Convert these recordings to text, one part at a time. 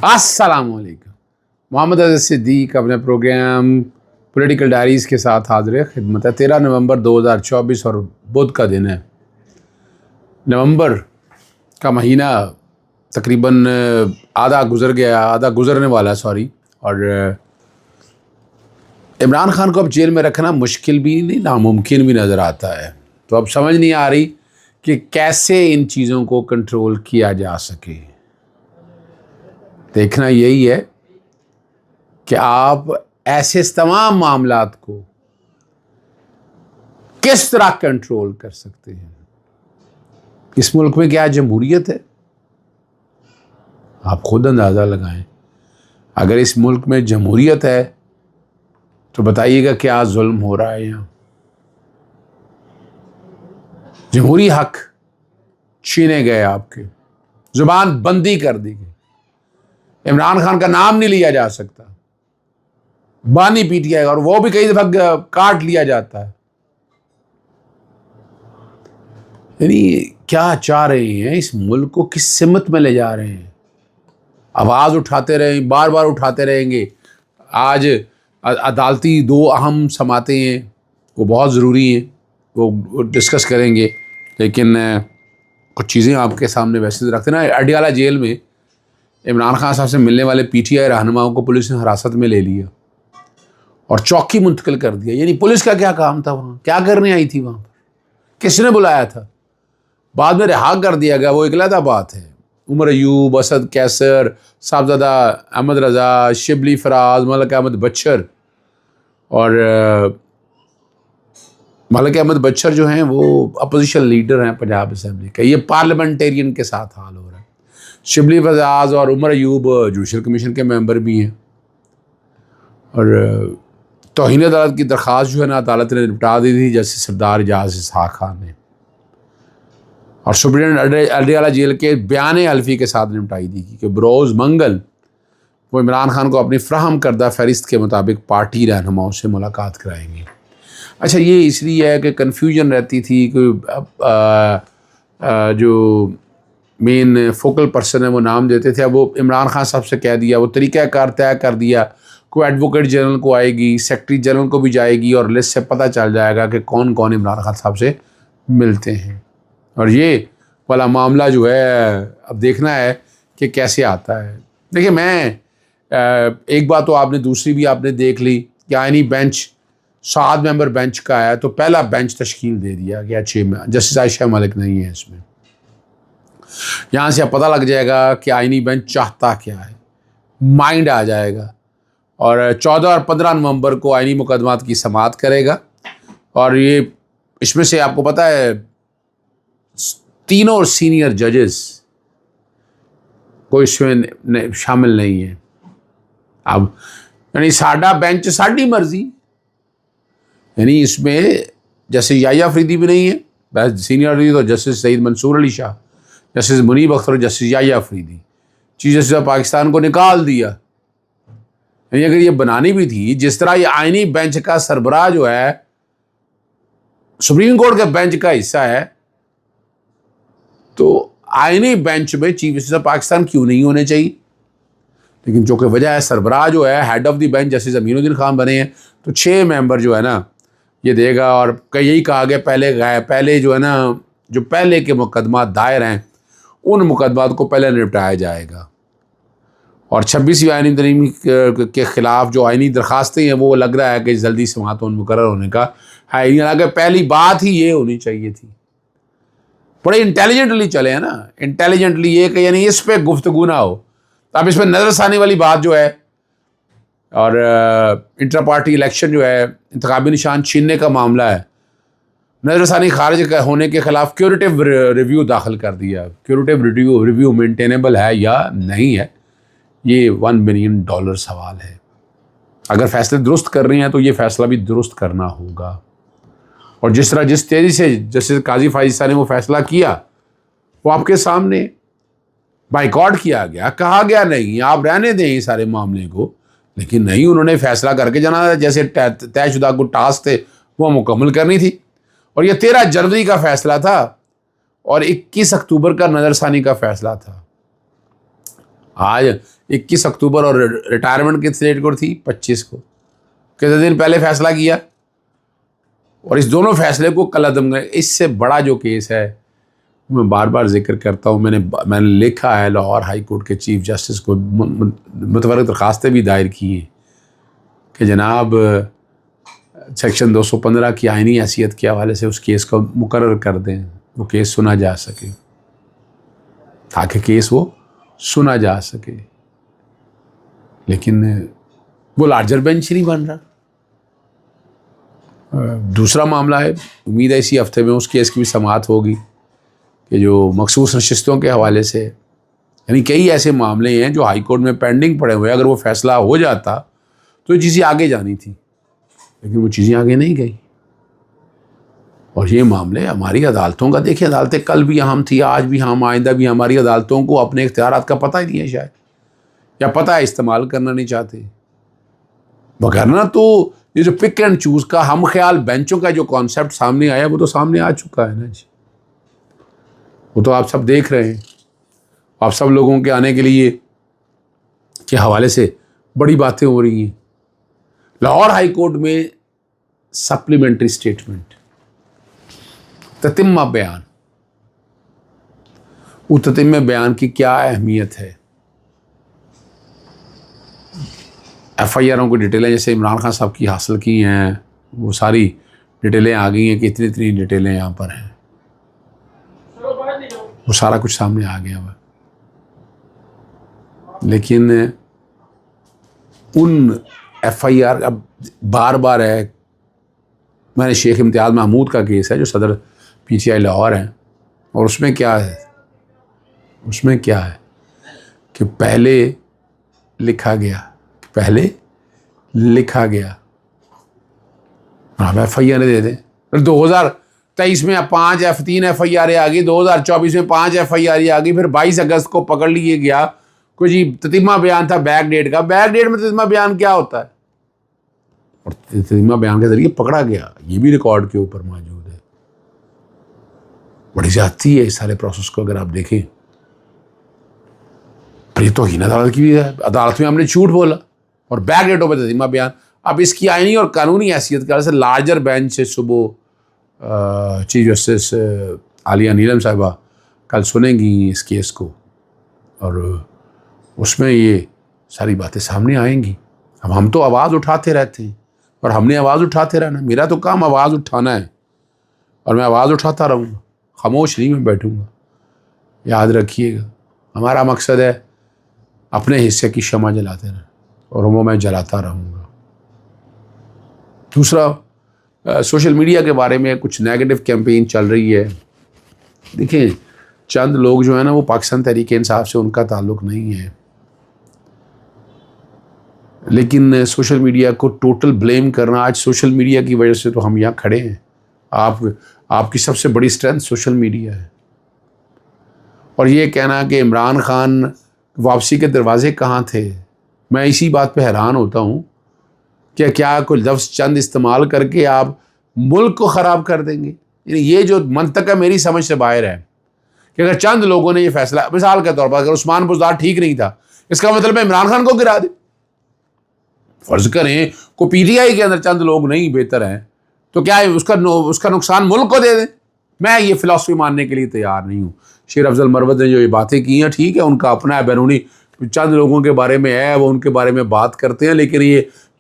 السلام علیکم. محمد عزیز صدیق اپنے پروگرام پولیٹیکل ڈائریز کے ساتھ حاضر خدمت ہے. 13 نومبر 2024 اور بدھ کا دن ہے. نومبر کا مہینہ تقریباً آدھا گزرنے والا ہے اور عمران خان کو اب جیل میں رکھنا مشکل بھی نہیں ناممکن بھی نظر آتا ہے. تو اب سمجھ نہیں آ رہی کہ کیسے ان چیزوں کو کنٹرول کیا جا سکے. دیکھنا یہی ہے کہ آپ ایسے تمام معاملات کو کس طرح کنٹرول کر سکتے ہیں. اس ملک میں کیا جمہوریت ہے؟ آپ خود اندازہ لگائیں. اگر اس ملک میں جمہوریت ہے تو بتائیے گا کیا ظلم ہو رہا ہے یہاں. جمہوری حق چھینے گئے, آپ کے زبان بندی کر دی گئی. عمران خان کا نام نہیں لیا جا سکتا, بانی پی ٹی آئی, اور وہ بھی کئی دفعہ کاٹ لیا جاتا ہے. یعنی کیا چاہ رہے ہیں؟ اس ملک کو کس سمت میں لے جا رہے ہیں؟ آواز اٹھاتے رہیں, بار بار اٹھاتے رہیں گے. آج عدالتی 2 اہم سماعتیں ہیں, وہ بہت ضروری ہیں, وہ ڈسکس کریں گے. لیکن کچھ چیزیں آپ کے سامنے ویسے رکھتے نا. اڈیالہ جیل میں عمران خان صاحب سے ملنے والے پی ٹی آئی رہنماؤں کو پولیس نے حراست میں لے لیا اور چوکی منتقل کر دیا. یعنی پولیس کا کیا کام تھا وہاں؟ کیا کرنے آئی تھی وہاں پر؟ کس نے بلایا تھا؟ بعد میں رہا کر دیا گیا. وہ اکلادہ بات ہے. عمر ایوب, اسد کیسر, صاحبزادہ احمد رضا, شبلی فراز, ملک احمد بچر, اور ملک احمد بچر جو ہیں وہ اپوزیشن لیڈر ہیں پنجاب اسمبلی کا. یہ پارلیمنٹیرین کے ساتھ حال ہو رہا ہے. شبلی فراز اور عمر ایوب جوڈیشل کمیشن کے ممبر بھی ہیں, اور توہین عدالت کی درخواست جو ہے نا عدالت نے نپٹا دی تھی جسٹس سردار اعجاز اسحاق خان نے, اور سپرنٹینڈنٹ اڈیالہ جیل کے بیان حلفی کے ساتھ نپٹائی دی کہ بروز منگل وہ عمران خان کو اپنی فراہم کردہ فہرست کے مطابق پارٹی رہنماؤں سے ملاقات کرائیں گے. اچھا, یہ اس لیے ہے کہ کنفیوژن رہتی تھی کہ جو مین فوکل پرسن ہے وہ نام دیتے تھے. اب وہ عمران خان صاحب سے کہہ دیا, وہ طریقہ کار طے کر دیا. کوئی ایڈوکیٹ جنرل کو آئے گی, سیکرٹری جنرل کو بھی جائے گی, اور لسٹ سے پتہ چل جائے گا کہ کون کون عمران خان صاحب سے ملتے ہیں. اور یہ والا معاملہ جو ہے اب دیکھنا ہے کہ کیسے آتا ہے. دیکھیں, میں ایک بات تو آپ نے دوسری بھی آپ نے دیکھ لی کہ آئینی بینچ 7 ممبر بینچ کا ہے, تو پہلا بینچ تشکیل دے دیا گیا 6 میں. جسٹس عائشہ ملک نہیں ہے اس میں. یہاں سے اب پتہ لگ جائے گا کہ آئینی بینچ چاہتا کیا ہے, مائنڈ آ جائے گا. اور 14 اور 15 نومبر کو آئینی مقدمات کی سماعت کرے گا. اور یہ اس میں سے آپ کو پتہ ہے 3 سینئر ججز کوئی اس میں شامل نہیں ہے. اب یعنی ساڈا بینچ ساڈی مرضی, یعنی اس میں جیسے یحییٰ فریدی بھی نہیں ہے سینئر, تو justice Saeed Mansoor Ali Shah, justice Muneeb Akhtar, justice Yahya Afridi, chief justice of Pakistan کو نکال دیا. یعنی اگر یہ بنانی بھی تھی, جس طرح یہ آئینی بینچ کا سربراہ جو ہے سپریم کورٹ کے بینچ کا حصہ ہے, تو آئینی بینچ میں چیف جسٹس آف پاکستان کیوں نہیں ہونے چاہیے؟ لیکن چونکہ وجہ ہے سربراہ جو ہے head of the bench justice Amin uddin Khan بنے ہیں, تو 6 ممبر جو ہے نا یہ دے گا. اور یہی کہا گیا پہلے جو ہے نا جو پہلے کے مقدمات دائر ہیں ان مقدمات کو پہلے نپٹایا جائے گا. اور 26ویں آئینی ترمیم کے خلاف جو آئینی درخواستیں ہیں وہ لگ رہا ہے کہ جلدی سماعت مقرر ہونے کا ہے. یعنی پہلی بات ہی یہ ہونی چاہیے تھی. بڑے انٹیلیجنٹلی چلے ہیں نا, انٹیلیجنٹلی یہ کہ یعنی اس پہ گفتگو نہ ہو. اب اس پہ نظر ثانی والی بات جو ہے, اور انٹر پارٹی الیکشن جو ہے, انتخابی نشان چھیننے کا معاملہ ہے, نظر ثانی خارج ہونے کے خلاف کیوریٹیو ریویو داخل کر دیا. کیوریٹیو ریویو مینٹینیبل ہے یا نہیں ہے, یہ $1 بلین سوال ہے. اگر فیصلے درست کر رہے ہیں تو یہ فیصلہ بھی درست کرنا ہوگا. اور جس تیزی سے جسٹس قاضی فائز نے وہ فیصلہ کیا وہ آپ کے سامنے بائیکاٹ کیا گیا, کہا گیا نہیں آپ رہنے دیں یہ سارے معاملے کو, لیکن نہیں, انہوں نے فیصلہ کر کے جانا, جیسے طے شدہ کو ٹاسک تھے وہ مکمل کرنی تھی. اور یہ 13 جنوری کا فیصلہ تھا اور 21 اکتوبر کا نظر ثانی کا فیصلہ تھا. آج 21 اکتوبر اور ریٹائرمنٹ کی ڈیٹ کو تھی 25 کو، کتنے دن پہلے فیصلہ کیا، اور اس دونوں فیصلے کو کل عدم کریں۔ اس سے بڑا جو کیس ہے، میں بار بار ذکر کرتا ہوں، میں نے لکھا ہے لاہور ہائی کورٹ کے چیف جسٹس کو، متورک درخواستیں بھی دائر کی ہیں کہ جناب سیکشن 215 کی آئینی حیثیت کے حوالے سے اس کیس کو مقرر کر دیں، وہ کیس سنا جا سکے، تاکہ کیس وہ سنا جا سکے، لیکن وہ لارجر بینچ نہیں بن رہا۔ دوسرا معاملہ ہے، امید ہے اسی ہفتے میں اس کیس کی بھی سماعت ہوگی کہ جو مخصوص نشستوں کے حوالے سے، یعنی کئی ایسے معاملے ہیں جو ہائی کورٹ میں پینڈنگ پڑے ہوئے، اگر وہ فیصلہ ہو جاتا تو یہ چیزیں آگے جانی تھیں، لیکن وہ چیزیں آگے نہیں گئی۔ اور یہ معاملے ہماری عدالتوں کا، دیکھیں عدالتیں کل بھی اہم تھی، آج بھی ہم، آئندہ بھی ہماری عدالتوں کو اپنے اختیارات کا پتہ ہی نہیں ہے شاید، یا پتہ ہے استعمال کرنا نہیں چاہتے، وغیرہ۔ تو یہ جو پک اینڈ چوز کا ہم خیال بینچوں کا جو کانسیپٹ سامنے آیا، وہ تو سامنے آ چکا ہے نا جی، وہ تو آپ سب دیکھ رہے ہیں۔ آپ سب لوگوں کے آنے کے لیے کے حوالے سے بڑی باتیں ہو رہی ہیں۔ لاہور ہائی کورٹ میں سپلیمنٹری اسٹیٹمنٹ، تتمہ بیان، وہ تتمہ بیان کی کیا اہمیت ہے؟ ایف آئی آروں کی ڈیٹیلیں جیسے عمران خان صاحب کی حاصل کی ہیں، وہ ساری ڈیٹیلیں آ گئی ہیں کہ اتنی ڈیٹیلیں یہاں پر ہیں، وہ سارا کچھ سامنے آ گیا ہوا۔ لیکن ان ایف آئی آر، اب بار بار ہے، میں نے شیخ امتیاز محمود کا کیس ہے جو صدر پی ٹی آئی لاہور ہیں، اور اس میں کیا ہے، اس میں کیا ہے کہ پہلے لکھا گیا آپ ایف آئی آر دے دیں، 2023 میں 3 ایف آئی آر آ گئی، 2024 میں 5 ایف آئی آر آ گئی، پھر 22 اگست کو پکڑ لیے گیا کوئی جی تتمہ بیان تھا بیک ڈیٹ کا۔ بیک ڈیٹ میں تتمہ بیان کیا ہوتا ہے؟ اور تتمہ بیان کے ذریعے پکڑا گیا، یہ بھی ریکارڈ کے اوپر موجود ہے۔ بڑی زیادتی ہے اس سارے پروسیس کو اگر آپ دیکھیں، یہ توہین عدالت کی بھی ہے، عدالت میں ہم نے جھوٹ بولا اور بیک ڈیٹوں پہ تتمہ بیان۔ اب اس کی آئینی اور قانونی حیثیت کے وجہ سے لارجر بینچ سے صبح چیف جسٹس عالیہ نیلم صاحبہ کل سنیں گی اس کیس کو، اور اس میں یہ ساری باتیں سامنے آئیں گی۔ اب ہم تو آواز اٹھاتے رہتے ہیں اور ہم نے آواز اٹھاتے رہنا، میرا تو کام آواز اٹھانا ہے اور میں آواز اٹھاتا رہوں گا، خاموش نہیں میں بیٹھوں گا۔ یاد رکھیے گا، ہمارا مقصد ہے اپنے حصے کی شمع جلاتے رہنا، اور وہ میں جلاتا رہوں گا۔ دوسرا، سوشل میڈیا کے بارے میں کچھ نیگیٹو کیمپین چل رہی ہے۔ دیکھیں چند لوگ جو ہیں نا، وہ پاکستان تحریک انصاف سے ان کا تعلق نہیں ہے، لیکن سوشل میڈیا کو ٹوٹل بلیم کرنا، آج سوشل میڈیا کی وجہ سے تو ہم یہاں کھڑے ہیں۔ آپ کی سب سے بڑی اسٹرینتھ سوشل میڈیا ہے، اور یہ کہنا کہ عمران خان واپسی کے دروازے کہاں تھے، میں اسی بات پہ حیران ہوتا ہوں کہ کیا کوئی لفظ چند استعمال کر کے آپ ملک کو خراب کر دیں گے؟ یعنی یہ جو منطق ہے میری سمجھ سے باہر ہے کہ اگر چند لوگوں نے یہ فیصلہ، مثال کے طور پر اگر عثمان بزدار ٹھیک نہیں تھا، اس کا مطلب ہے عمران خان کو گرا دیں۔ فرض کریں کو پی ٹی آئی کے اندر چند لوگ نہیں بہتر ہیں، تو کیا اس کا نقصان ملک کو دے دیں؟ میں یہ فلسفی ماننے کے لیے تیار نہیں ہوں۔ شیر افضل مروت نے جو یہ باتیں کی ہیں، ٹھیک ہے، ان کا اپنا ہے، بیرونی چند لوگوں کے بارے میں ہے، وہ ان کے بارے میں بات کرتے ہیں، لیکن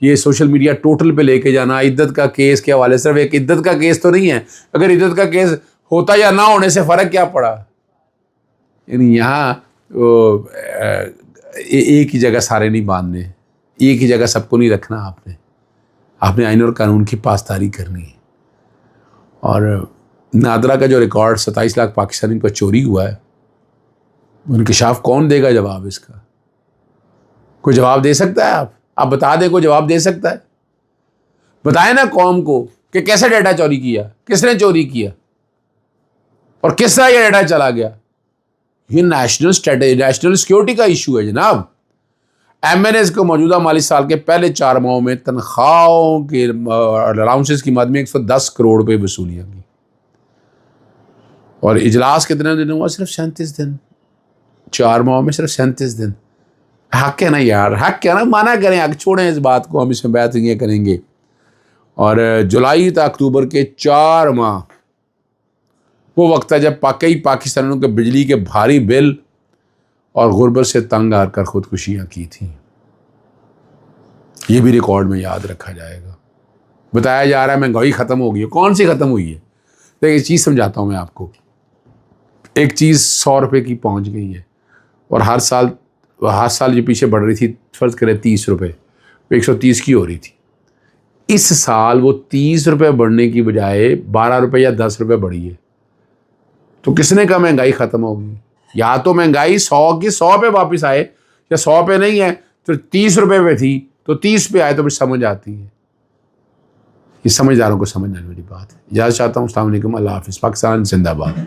یہ سوشل میڈیا ٹوٹل پہ لے کے جانا، عدت کا کیس کے حوالے، صرف ایک عدت کا کیس تو نہیں ہے، اگر عدت کا کیس ہوتا یا نہ ہونے سے فرق کیا پڑا؟ یعنی یہاں ایک ہی جگہ سارے نہیں باندھنے، ایک ہی جگہ سب کو نہیں رکھنا، آپ نے آئین اور قانون کی پاسداری کرنی ہے۔ اور نادرا کا جو ریکارڈ 27 لاکھ پاکستانی کا چوری ہوا ہے، انکشاف کون دے گا جواب اس کا؟ کوئی جواب دے سکتا ہے؟ آپ بتا دیں، کوئی جواب دے سکتا ہے؟ بتائیں نا قوم کو کہ کیسے ڈیٹا چوری کیا، کس نے چوری کیا، اور کس طرح یہ ڈیٹا چلا گیا۔ یہ نیشنل سیکیورٹی کا ایشو ہے جناب۔ ایم این ایز کو موجودہ مالی سال کے پہلے 4 ماہوں میں تنخواہوں کے الاؤنسز کی مد میں 110 کروڑ روپے وصولیاں کی، اور اجلاس کتنے دن ہوا؟ صرف 37 دن، 4 ماہوں میں صرف 37 دن۔ حق ہے نا یار، حق ہے نا، مانا کریں، حق چھوڑیں اس بات کو، ہم اس میں بحث نہیں کریں گے. اور جولائی تا اکتوبر کے 4 ماہ وہ وقت ہے جب کئی پاکستانیوں کے بجلی کے بھاری بل اور غربت سے تنگ آ کر خودکشیاں کی تھیں. یہ بھی ریکارڈ میں یاد رکھا جائے گا. بتایا جا رہا ہے مہنگائی ختم ہو گئی ہے، کون سی ختم ہوئی ہے؟ تو ایک چیز سمجھاتا ہوں میں آپ کو. ایک چیز 100 روپے کی پہنچ گئی ہے اور ہر سال جو پیچھے بڑھ رہی تھی، فرض کرے 30 روپے، 130 کی ہو رہی تھی. اس سال وہ 30 روپے بڑھنے کی بجائے 12 روپے یا 10 روپے بڑھی ہے. تو کس نے کہا مہنگائی ختم ہوگی؟ یا تو مہنگائی 100 کی 100 پہ واپس آئے، یا 100 پہ نہیں ہے تو 30 روپے پہ تھی تو 30 پہ آئے تو پھر سمجھ آتی ہے. یہ سمجھداروں کو سمجھنے والی بات ہے. اجازت چاہتا ہوں. السلام علیکم. اللہ حافظ. پاکستان زندہ باد.